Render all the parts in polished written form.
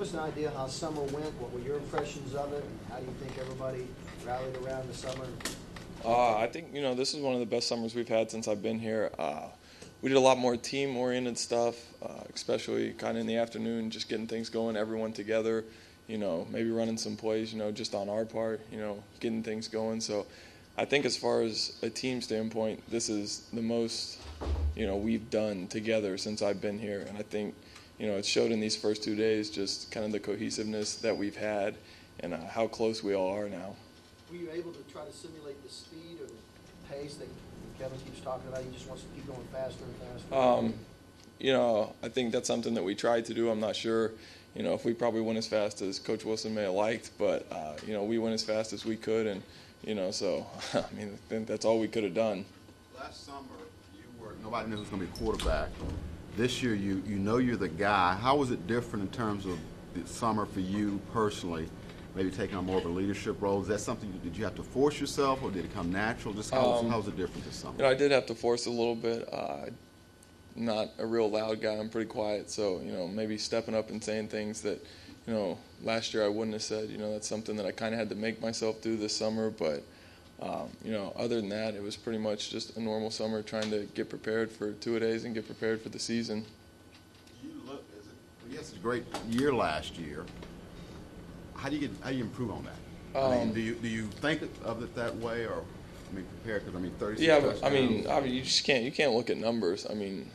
us an idea how summer went? What were your impressions of it? And how do you think everybody rallied around the summer? I think, this is one of the best summers we've had since I've been here. We did a lot more team-oriented stuff, especially kind of in the afternoon, just getting things going, everyone together, maybe running some plays, just on our part, getting things going. So I think as far as a team standpoint, this is the most, we've done together since I've been here. And I think, it showed in these first 2 days just kind of the cohesiveness that we've had and how close we all are now. Were you able to try to simulate the speed or the pace that Kevin keeps talking about? He just wants to keep going faster and faster. I think that's something that we tried to do. I'm not sure, if we probably went as fast as Coach Wilson may have liked, but, we went as fast as we could. And, so, I think that's all we could have done. Last summer, nobody knew who was going to be quarterback. This year, you're the guy. How was it different in terms of the summer for you personally? Maybe taking on more of a leadership role. Is that something, did you have to force yourself, or did it come natural? Just how was it different this summer? I did have to force it a little bit. Not a real loud guy. I'm pretty quiet. So, maybe stepping up and saying things that, last year I wouldn't have said. That's something that I kind of had to make myself do this summer. But, other than that, it was pretty much just a normal summer trying to get prepared for 2-a-days and get prepared for the season. It's a great year last year. How do you improve on that? Do you think of it that way, or compare? Because 36. Yeah, but you just can't look at numbers.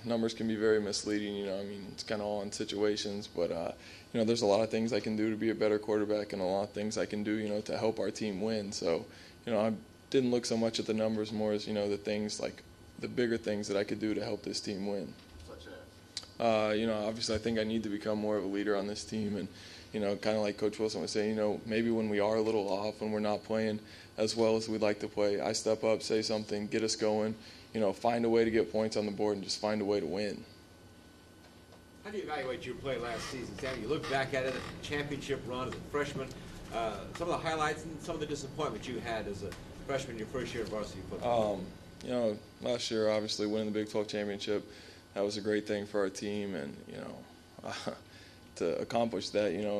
Numbers can be very misleading. It's kind of all on situations. But there's a lot of things I can do to be a better quarterback, and a lot of things I can do, to help our team win. So, I didn't look so much at the numbers, more as the things like the bigger things that I could do to help this team win. Such as? Obviously I think I need to become more of a leader on this team, and kind of like Coach Wilson was saying, maybe when we are a little off, when we're not playing as well as we'd like to play, I step up, say something, get us going, find a way to get points on the board and just find a way to win. How do you evaluate your play last season, Sam? You look back at it, a championship run as a freshman, some of the highlights and some of the disappointment you had as a freshman in your first year of varsity football. Last year, obviously, winning the Big 12 championship, that was a great thing for our team, and, to accomplish that, in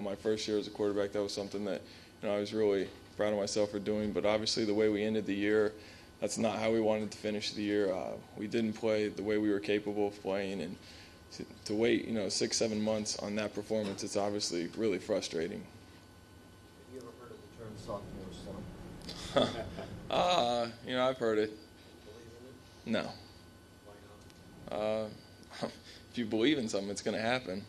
my first year as a quarterback, that was something that, I was really proud of myself for doing. But obviously the way we ended the year, that's not how we wanted to finish the year. We didn't play the way we were capable of playing, and to wait, 6-7 months on that performance, it's obviously really frustrating. Have you ever heard of the term sophomore slump? I've heard it. Believe in it? No. Why not? If you believe in something, it's going to happen.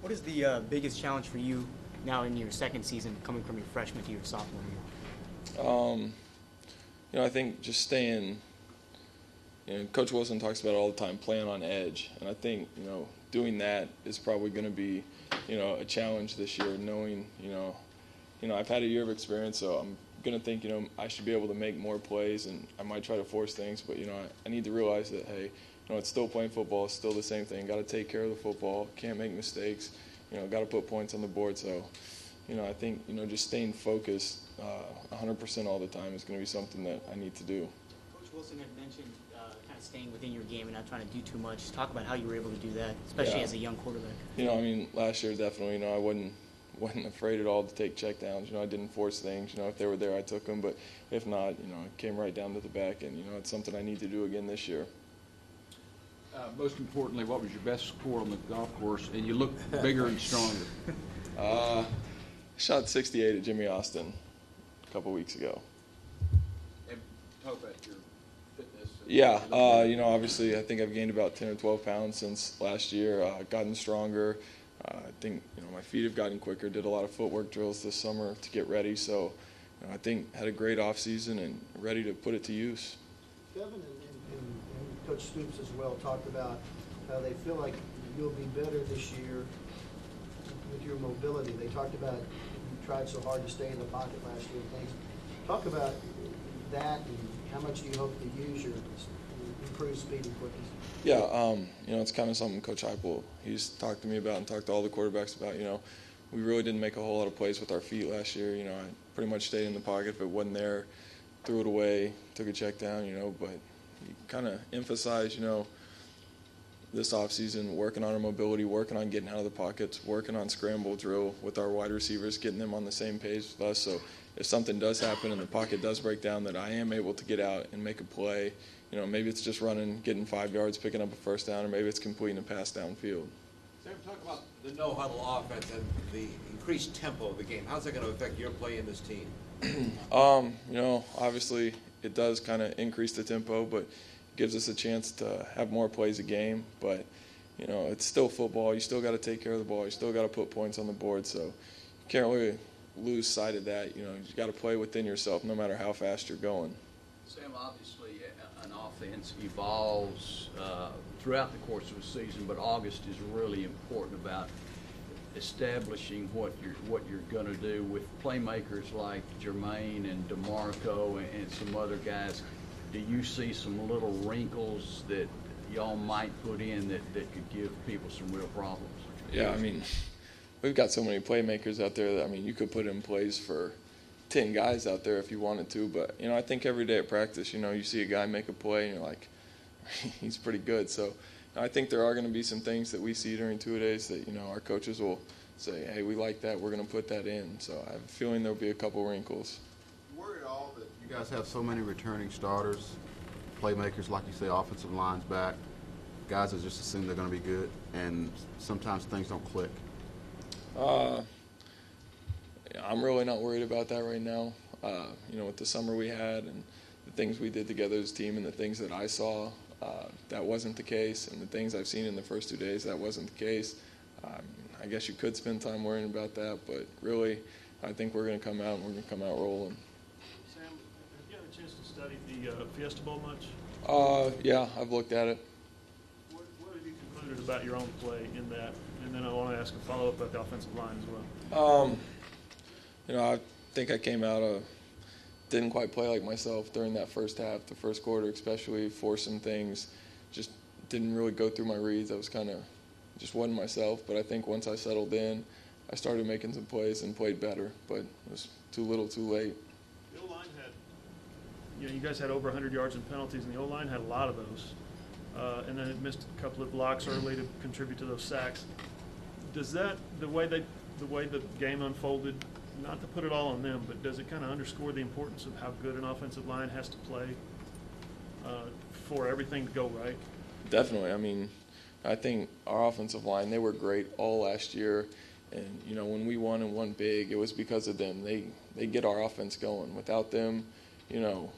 What is the biggest challenge for you now in your second season, coming from your freshman to your sophomore year? I think just staying. Coach Wilson talks about it all the time, playing on edge, and I think doing that is probably going to be a challenge this year. Knowing I've had a year of experience, so I'm going to think I should be able to make more plays, and I might try to force things, but I need to realize that it's still playing football. It's still the same thing. Got to take care of the football. Can't make mistakes. Got to put points on the board. So, I think just staying focused 100% all the time is going to be something that I need to do. Coach Wilson had mentioned kind of staying within your game and not trying to do too much. Talk about how you were able to do that, especially as a young quarterback. Last year definitely. I wasn't afraid at all to take checkdowns. I didn't force things. If they were there, I took them. But if not, it came right down to the back. And it's something I need to do again this year. Most importantly, what was your best score on the golf course? And you look bigger and stronger. Shot 68 at Jimmy Austin a couple weeks ago. And talk about your fitness. Yeah, obviously I think I've gained about 10 or 12 pounds since last year. Gotten stronger. I think my feet have gotten quicker. Did a lot of footwork drills this summer to get ready. So I think had a great off season and ready to put it to use. Kevin and Coach Stoops as well talked about how they feel like you'll be better this year with your mobility. They talked about you tried so hard to stay in the pocket last year and things. Talk about that and how much do you hope to use your improved speed and quickness? Yeah, it's kind of something Coach Heupel, he's talked to me about and talked to all the quarterbacks about. We really didn't make a whole lot of plays with our feet last year. I pretty much stayed in the pocket. If it wasn't there, threw it away, took a check down, but you kind of emphasize, this offseason working on our mobility, working on getting out of the pockets, working on scramble drill with our wide receivers, getting them on the same page with us. So if something does happen and the pocket does break down, that I am able to get out and make a play. You know, maybe it's just running, getting 5 yards, picking up a first down, or maybe it's completing a pass downfield. Sam, talk about the no-huddle offense and the increased tempo of the game. How's that going to affect your play in this team? You know, obviously it does kind of increase the tempo, but gives us a chance to have more plays a game. But, you know, it's still football. You still got to take care of the ball. You still got to put points on the board. So you can't really lose sight of that. You know, you got to play within yourself no matter how fast you're going. Sam, obviously an offense evolves throughout the course of a season, but August is really important about establishing what you're going to do with playmakers like Jermaine and DeMarco and some other guys. Do you see some little wrinkles that y'all might put in that could give people some real problems? Yeah, I mean, we've got so many playmakers out there that, I mean, you could put in plays for 10 guys out there if you wanted to. But, you know, I think every day at practice, you know, you see a guy make a play and you're like, he's pretty good. So I think there are going to be some things that we see during two-a-days that, you know, our coaches will say, hey, we like that, we're going to put that in. So I have a feeling there'll be a couple wrinkles. Worried at all that you guys have so many returning starters, playmakers, like you say, offensive lines back, guys that just assume they're going to be good, and sometimes things don't click? I'm really not worried about that right now. You know, with the summer we had and the things we did together as a team and the things that I saw, that wasn't the case. And the things I've seen in the first 2 days, that wasn't the case. I guess you could spend time worrying about that, but really, I think we're going to come out and we're going to come out rolling. Sam, have you had a chance to study the Fiesta Bowl much? Yeah, I've looked at it. What have you concluded about your own play in that? And then I want to ask a follow-up about the offensive line as well. You know, I think I came out didn't quite play like myself during that first half, the first quarter especially, forced some things, just didn't really go through my reads. I was kind of, just wasn't myself. But I think once I settled in, I started making some plays and played better, but it was too little too late. The O-line had, you know, you guys had over 100 yards in penalties, and the O-line had a lot of those. And then it missed a couple of blocks early to contribute to those sacks. Does that, the way the game unfolded, not to put it all on them, but does it kind of underscore the importance of how good an offensive line has to play for everything to go right? Definitely. I mean, I think our offensive line, they were great all last year. And, you know, when we won and won big, it was because of them. They get our offense going. Without them, you know,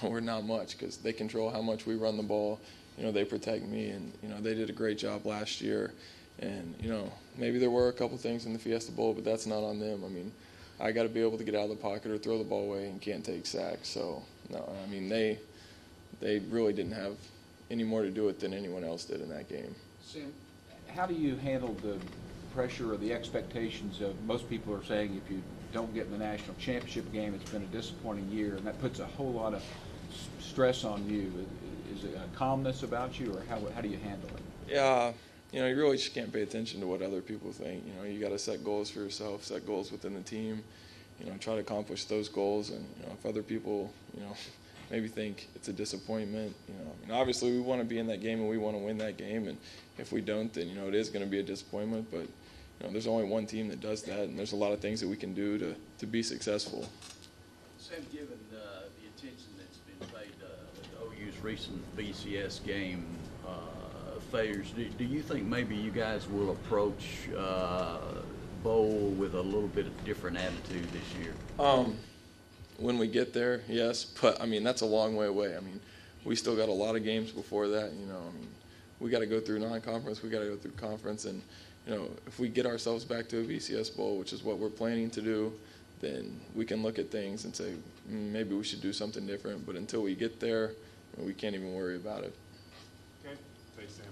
we're not much because they control how much we run the ball. You know, they protect me. And, you know, they did a great job last year. And, you know, maybe there were a couple things in the Fiesta Bowl, but that's not on them. I mean, I got to be able to get out of the pocket or throw the ball away and can't take sacks. So, no, I mean, they really didn't have any more to do with it than anyone else did in that game. Sam, how do you handle the pressure or the expectations of, most people are saying if you don't get in the national championship game, it's been a disappointing year, and that puts a whole lot of stress on you. Is it a calmness about you, or how do you handle it? Yeah, you know, you really just can't pay attention to what other people think. You know, you got to set goals for yourself, set goals within the team, you know, try to accomplish those goals. And, you know, if other people, you know, maybe think it's a disappointment, you know, I mean, obviously we want to be in that game and we want to win that game. And if we don't, then, you know, it is going to be a disappointment. But, you know, there's only one team that does that, and there's a lot of things that we can do to be successful. Sam, given the attention that's been paid to OU's recent BCS game failures, do you think maybe you guys will approach bowl with a little bit of different attitude this year? When we get there, yes, but I mean that's a long way away. I mean, we still got a lot of games before that. You know, I mean, we got to go through non-conference, we got to go through conference, and you know, if we get ourselves back to a BCS bowl, which is what we're planning to do, then we can look at things and say maybe we should do something different. But until we get there, you know, we can't even worry about it. Okay, thanks, Sam.